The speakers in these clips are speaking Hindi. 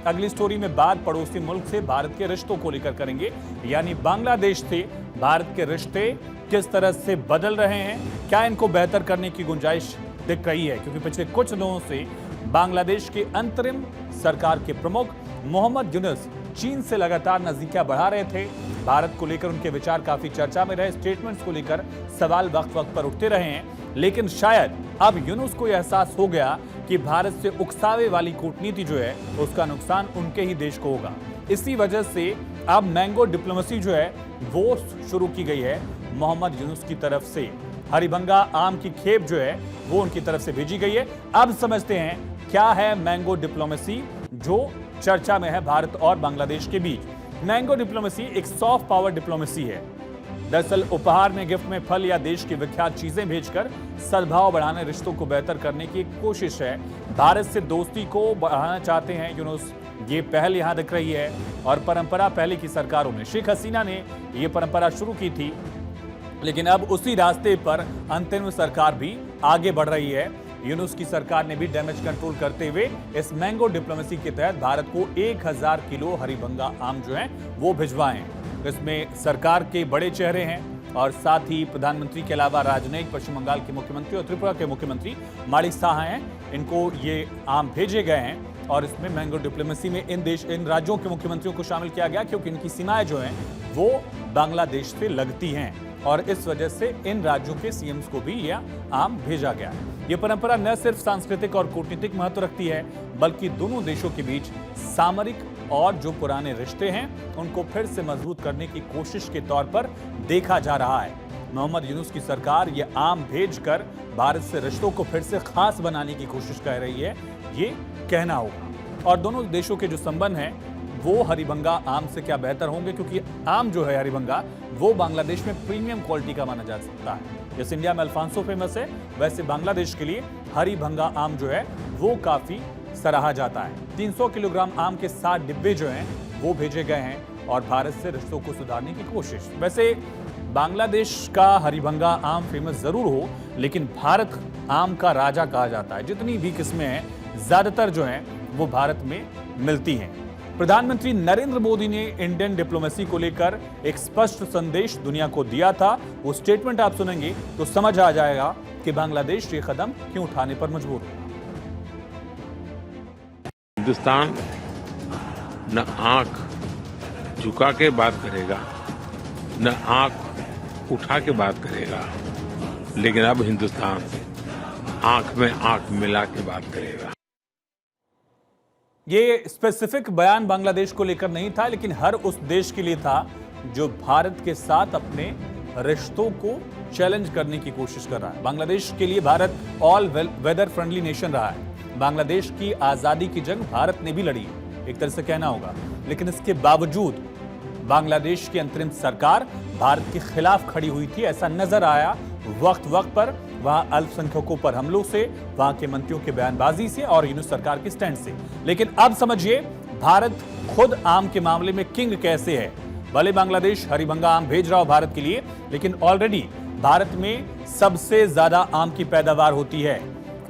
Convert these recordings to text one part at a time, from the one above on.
अगली स्टोरी में बात पड़ोसी मुल्क से भारत के रिश्तों को लेकर करेंगे, यानी बांग्लादेश से भारत के रिश्ते किस तरह से बदल रहे हैं, क्या इनको बेहतर करने की गुंजाइश दिख रही है। क्योंकि पिछले कुछ दिनों से बांग्लादेश के अंतरिम सरकार के प्रमुख मोहम्मद यूनुस चीन से लगातार नजदीकियां बढ़ा रहे थे। भारत को लेकर उनके विचार काफी चर्चा में रहे, स्टेटमेंट्स को लेकर सवाल वक्त वक्त पर उठते रहे हैं। लेकिन शायद अब यूनुस को यह एहसास हो गया कि भारत से उकसावे वाली कूटनीति जो है उसका नुकसान उनके ही देश को होगा। इसी वजह से अब मैंगो डिप्लोमेसी जो है वो शुरू की गई है मोहम्मद यूनुस की तरफ से। हरिभंगा आम की खेप जो है वो उनकी तरफ से भेजी गई है। अब समझते हैं क्या है मैंगो डिप्लोमेसी जो चर्चा में है भारत और बांग्लादेश के बीच। मैंगो डिप्लोमेसी एक सॉफ्ट पावर डिप्लोमेसी है। दरअसल उपहार में, गिफ्ट में फल या देश की विख्यात चीजें भेजकर सद्भाव बढ़ाने, रिश्तों को बेहतर करने की एक कोशिश है। भारत से दोस्ती को बढ़ाना चाहते हैं यूनुस, ये पहल यहां दिख रही है। और परंपरा पहले की सरकारों ने, शेख हसीना ने ये परंपरा शुरू की थी, लेकिन अब उसी रास्ते पर अंतरिम सरकार भी आगे बढ़ रही है। यूनुस की सरकार ने भी डैमेज कंट्रोल करते हुए इस मैंगो डिप्लोमेसी के तहत भारत को 1000 किलो हरिभंगा आम जो है वो भिजवाएं। इसमें सरकार के बड़े चेहरे हैं और साथ ही प्रधानमंत्री के अलावा राजनयिक, पश्चिम बंगाल के मुख्यमंत्री और त्रिपुरा के मुख्यमंत्री माणिक साहा हैं। इनको ये आम भेजे गए हैं और इसमें मैंगो डिप्लोमेसी में इन राज्यों के मुख्यमंत्रियों को शामिल किया गया क्योंकि इनकी सीमाएं जो हैं वो बांग्लादेश से लगती हैं और इस वजह से इन राज्यों के सीएम्स को भी यह आम भेजा गया है। ये परंपरा न सिर्फ सांस्कृतिक और कूटनीतिक महत्व रखती है बल्कि दोनों देशों के बीच सामरिक और जो पुराने रिश्ते हैं उनको फिर से मजबूत करने की कोशिश के तौर पर देखा जा रहा है। मोहम्मद यूनुस की सरकार ये आम भेजकर भारत से रिश्तों को फिर से खास बनाने की कोशिश कर रही है, ये कहना होगा। और दोनों देशों के जो संबंध हैं वो हरिभंगा आम से क्या बेहतर होंगे, क्योंकि आम जो है हरिभंगा वो बांग्लादेश में प्रीमियम क्वालिटी का माना जा सकता है। जैसे इंडिया में अल्फांसो फेमस है, वैसे बांग्लादेश के लिए हरिभंगा आम जो है वो काफी सराहा जाता है। 300 किलोग्राम आम के 7 डिब्बे जो हैं वो भेजे गए हैं और भारत से रिश्तों को सुधारने की कोशिश। वैसे बांग्लादेश का हरिभंगा आम फेमस जरूर हो, लेकिन भारत आम का राजा कहा जाता है। जितनी भी किस्में हैं ज्यादातर जो हैं वो भारत में मिलती हैं। प्रधानमंत्री नरेंद्र मोदी ने इंडियन डिप्लोमेसी को लेकर एक स्पष्ट संदेश दुनिया को दिया था। वो स्टेटमेंट आप सुनेंगे तो समझ आ जाएगा कि बांग्लादेश ये कदम क्यों उठाने पर मजबूर है। हिंदुस्तान न आंख झुका के बात करेगा, न आंख उठा के बात करेगा, लेकिन अब हिंदुस्तान आंख में आंख मिला के बात करेगा। ये स्पेसिफिक बयान बांग्लादेश को लेकर नहीं था, लेकिन हर उस देश के लिए था जो भारत के साथ अपने रिश्तों को चैलेंज करने की कोशिश कर रहा है। बांग्लादेश के लिए Bharat all weather friendly nation रहा है। बांग्लादेश की आजादी की जंग भारत ने भी लड़ी, एक तरह से कहना होगा, लेकिन इसके बावजूद बांग्लादेश की अंतरिम सरकार भारत के खिलाफ खड़ी हुई थी। ऐसा नजर आया वक्त वक्त पर, वहां अल्पसंख्यकों पर हमलों से, वहां के मंत्रियों के बयानबाजी से और यूनुस सरकार के स्टैंड से। लेकिन अब समझिए भारत खुद आम के मामले में किंग कैसे है। भले बांग्लादेश हरिभंगा आम भेज रहा हो भारत के लिए, लेकिन ऑलरेडी भारत में सबसे ज्यादा आम की पैदावार होती है।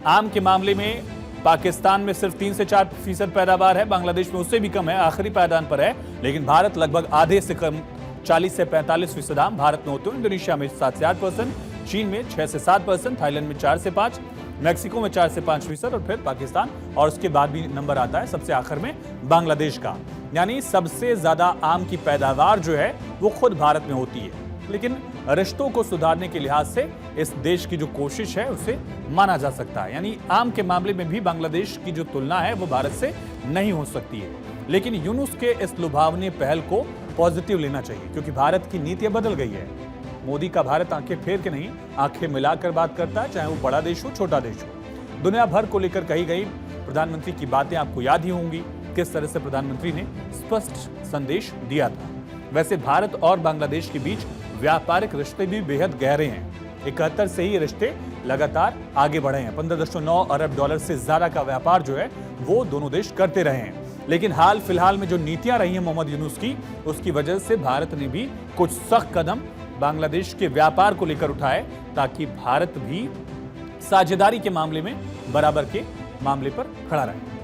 आम के मामले में पाकिस्तान में सिर्फ 3 से 4% पैदावार है, बांग्लादेश में उससे भी कम है, आखिरी पायदान पर है। लेकिन भारत लगभग आधे से कम 40 से 45% आम भारत में होते हैं। इंडोनेशिया में 7 से 8%, चीन में 6 से 7%, थाईलैंड में 4 से 5%, मैक्सिको में 4 से 5% और फिर पाकिस्तान, और उसके बाद भी नंबर आता है सबसे आखिर में बांग्लादेश का। यानी सबसे ज्यादा आम की पैदावार जो है वो खुद भारत में होती है। लेकिन रिश्तों को सुधारने के लिहाज से इस देश की जो कोशिश है उसे माना जा सकता है। यानी आम के मामले में भी बांग्लादेश की जो तुलना है वो भारत से नहीं हो सकती है। लेकिन यूनुस के इस लुभावनी पहल को पॉजिटिव लेना चाहिए, क्योंकि भारत की नीतियां बदल गई है। मोदी का भारत आंखें फेर के नहीं, आंखें मिलाकर बात करता है, चाहे वो बड़ा देश हो छोटा देश हो। दुनिया भर को लेकर कही गई प्रधानमंत्री की बातें आपको याद ही होंगी, किस तरह से प्रधानमंत्री ने स्पष्ट संदेश दिया था। वैसे भारत और बांग्लादेश के बीच व्यापारिक रिश्ते भी बेहद गहरे हैं। 71 से ही रिश्ते लगातार आगे बढ़े हैं। 15.9 अरब डॉलर से ज्यादा का व्यापार जो है वो दोनों देश करते रहे हैं। लेकिन हाल फिलहाल में जो नीतियां रही हैं मोहम्मद यूनुस की, उसकी वजह से भारत ने भी कुछ सख्त कदम बांग्लादेश के व्यापार को लेकर उठाए, ताकि भारत भी साझेदारी के मामले में बराबर के मामले पर खड़ा रहे।